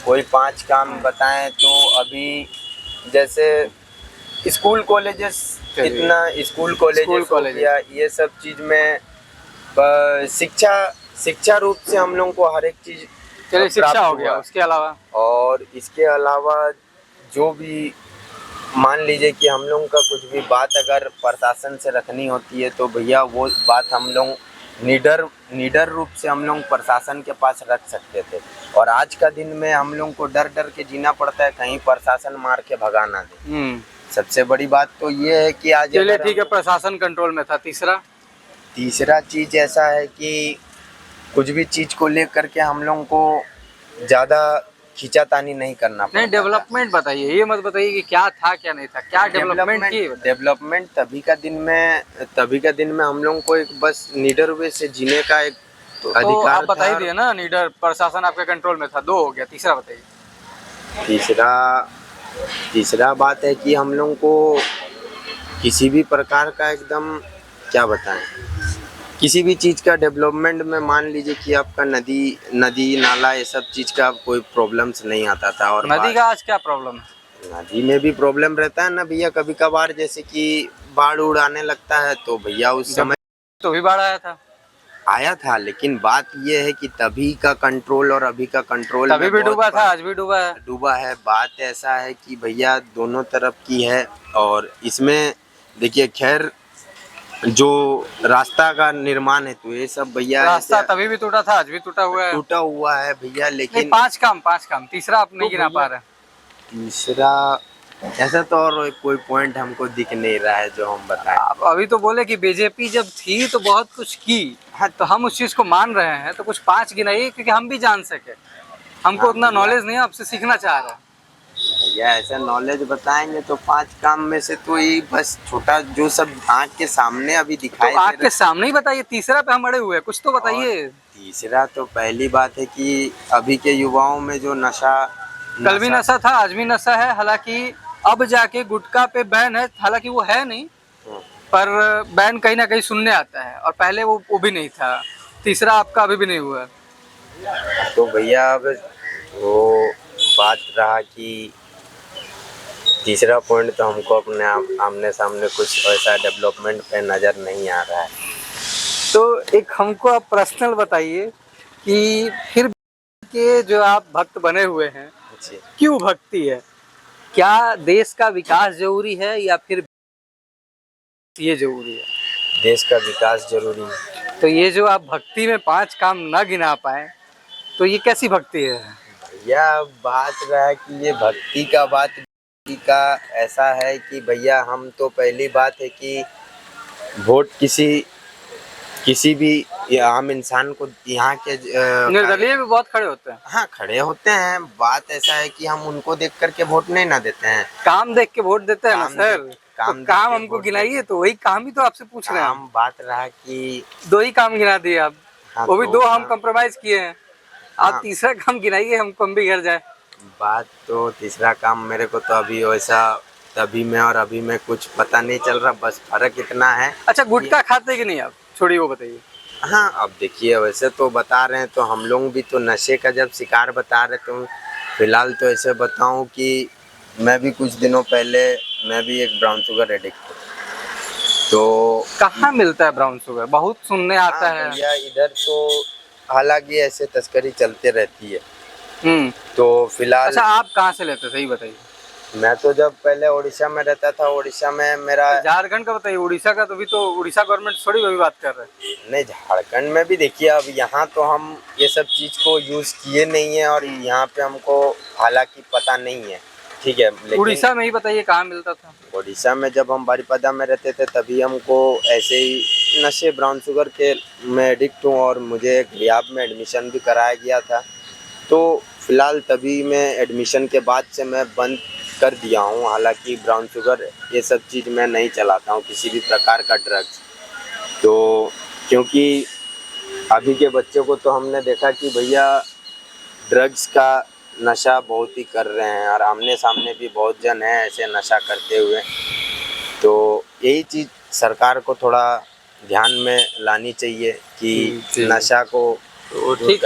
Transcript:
कोई 5 काम बताएं तो अभी जैसे स्कूल कॉलेजेस, इतना स्कूल कॉलेजेस हो गया, ये सब चीज़ में शिक्षा रूप से हम लोगों को हर एक चीज़ चलिए शिक्षा हो गया, उसके अलावा और इसके अलावा जो भी मान लीजिए कि हम लोगों का कुछ भी बात अगर प्रशासन से रखनी होती है तो भैया वो बात हम लोग निडर रूप से हम लोग प्रशासन के पास रख सकते थे। और आज का दिन में हम लोग को डर डर के जीना पड़ता है, कहीं प्रशासन मार के भगा ना दे। सबसे बड़ी बात तो ये है कि आज चलिए ठीक है, प्रशासन कंट्रोल में था। तीसरा चीज़ ऐसा है कि कुछ भी चीज़ को लेकर के हम लोग को ज़्यादा खींचातानी नहीं करना पड़ता। नहीं, डेवलपमेंट बताइए, ये मत बताइए कि क्या था क्या नहीं था, क्या डेवलपमेंट की। डेवलपमेंट तभी का दिन में हम लोग को एक बस निडर वे से जीने का एक अधिकार आप बता ही दिए ना, निडर प्रशासन आपके कंट्रोल में था। 2 हो गया, तीसरा बताइए। तीसरा बात है कि हम लोग को किसी भी प्रकार का एकदम क्या बताएं, किसी भी चीज़ का डेवलपमेंट में मान लीजिए कि आपका नदी नाला ये सब चीज़ का कोई प्रॉब्लम्स नहीं आता था। और नदी का आज क्या प्रॉब्लम है? नदी में भी प्रॉब्लम रहता है ना भैया, कभी कभार जैसे कि बाढ़ उड़ाने लगता है तो भैया उस समय तो भी बाढ़ आया था, लेकिन बात ये है कि तभी का कंट्रोल और अभी का कंट्रोल तभी भी डूबा था, आज भी डूबा है। बात ऐसा है कि भैया दोनों तरफ की है। और इसमें देखिए खैर जो रास्ता का निर्माण है तो ये सब भैया रास्ता तभी भी टूटा था, आज भी टूटा हुआ है भैया। लेकिन 5 काम, तीसरा आप नहीं गिना पा रहे। तीसरा ऐसा तो और कोई पॉइंट हमको दिख नहीं रहा है जो हम बताएं। अभी तो बोले कि बीजेपी जब थी तो बहुत कुछ की। हाँ, तो हम उस चीज को मान रहे हैं, तो कुछ 5 गिनाइए क्योंकि हम भी जान सके। हमको उतना नॉलेज नहीं है, आपसे सीखना चाह रहे हैं भैया। ऐसा नॉलेज बताएंगे तो 5 काम में से तो ये बस छोटा जो सब आँख के सामने अभी दिखाई तो आँख के सामने ही बताइए। तीसरा पे हम अड़े हुए, कुछ तो बताइए। तीसरा तो पहली बात है कि अभी के युवाओं में जो कल भी नशा था, आज भी नशा है। हालांकि अब जाके गुटखा पे बैन है, हालांकि वो है नहीं, पर बैन कहीं ना कहीं सुनने आता है। और पहले वो भी नहीं था। तीसरा आपका अभी भी नहीं हुआ। तो भैया अब वो बात रहा कि तीसरा पॉइंट तो हमको अपने आमने सामने कुछ ऐसा डेवलपमेंट पे नज़र नहीं आ रहा है। तो एक हमको आप पर्सनल बताइए कि फिर के जो आप भक्त बने हुए हैं, क्यों भक्ति है? क्या देश का विकास जरूरी है या फिर ये जरूरी है? देश का विकास जरूरी है। तो ये जो आप भक्ति में 5 काम न गिना पाए, तो ये कैसी भक्ति है? भैया बात रहा कि ये भक्ति का ऐसा है कि भैया हम तो पहली बात है कि वोट किसी भी आम इंसान को यहाँ के निर्दलीय भी बहुत खड़े होते हैं। हाँ, खड़े होते हैं। बात ऐसा है कि हम उनको देख करके वोट नहीं ना देते हैं, काम देख के वोट देते हैं ना सर। काम हमको गिनाइए, तो वही काम ही तो आपसे पूछ रहे हैं हम। बात रहा कि 2 ही काम गिना दिए आप। हाँ, वो भी 2 हम कॉम्प्रोमाइज किए हैं। आप तीसरा काम गिनाइए, हम भी घर जाए। बात तो तीसरा काम मेरे को तो अभी वैसा तभी में और अभी में कुछ पता नहीं चल रहा, बस फर्क इतना है। अच्छा, गुटखा खाते कि नहीं आप? छोड़िए वो बताइए। हाँ, अब देखिए वैसे तो बता रहे हैं तो हम लोग भी तो नशे का जब शिकार बता रहे तो फिलहाल तो ऐसे बताऊं कि मैं भी कुछ दिनों पहले मैं भी एक ब्राउन शुगर एडिक्ट हूँ। तो कहाँ मिलता है ब्राउन शुगर? बहुत सुनने आता है भैया इधर तो, हालांकि ऐसे तस्करी चलते रहती है। तो फिलहाल अच्छा, आप कहाँ से लेते सही बताइए? मैं तो जब पहले उड़ीसा में रहता था, उड़ीसा में मेरा झारखंड का बताइए। उड़ीसा का तो भी तो उड़ीसा गवर्नमेंट थोड़ी वही बात कर रहे हैं। नहीं, झारखंड में भी देखिए अब यहाँ तो हम ये सब चीज़ को यूज़ किए नहीं है और यहाँ पे हमको हालांकि पता नहीं है, ठीक है। लेकिन उड़ीसा में ही बताइए कहाँ मिलता था? उड़ीसा में जब हम बारीपदा में रहते थे तभी हमको ऐसे ही नशे ब्राउन शुगर के मैं एडिक्ट हूँ और मुझे रियाब में एडमिशन भी कराया गया था। तो फिलहाल तभी मैं एडमिशन के बाद से मैं बंद कर दिया हूँ। हालांकि ब्राउन शुगर ये सब चीज़ मैं नहीं चलाता हूँ, किसी भी प्रकार का ड्रग्स। तो क्योंकि अभी के बच्चों को तो हमने देखा कि भैया ड्रग्स का नशा बहुत ही कर रहे हैं और आमने सामने भी बहुत जन हैं ऐसे नशा करते हुए। तो यही चीज़ सरकार को थोड़ा ध्यान में लानी चाहिए कि नशा को ठीक है।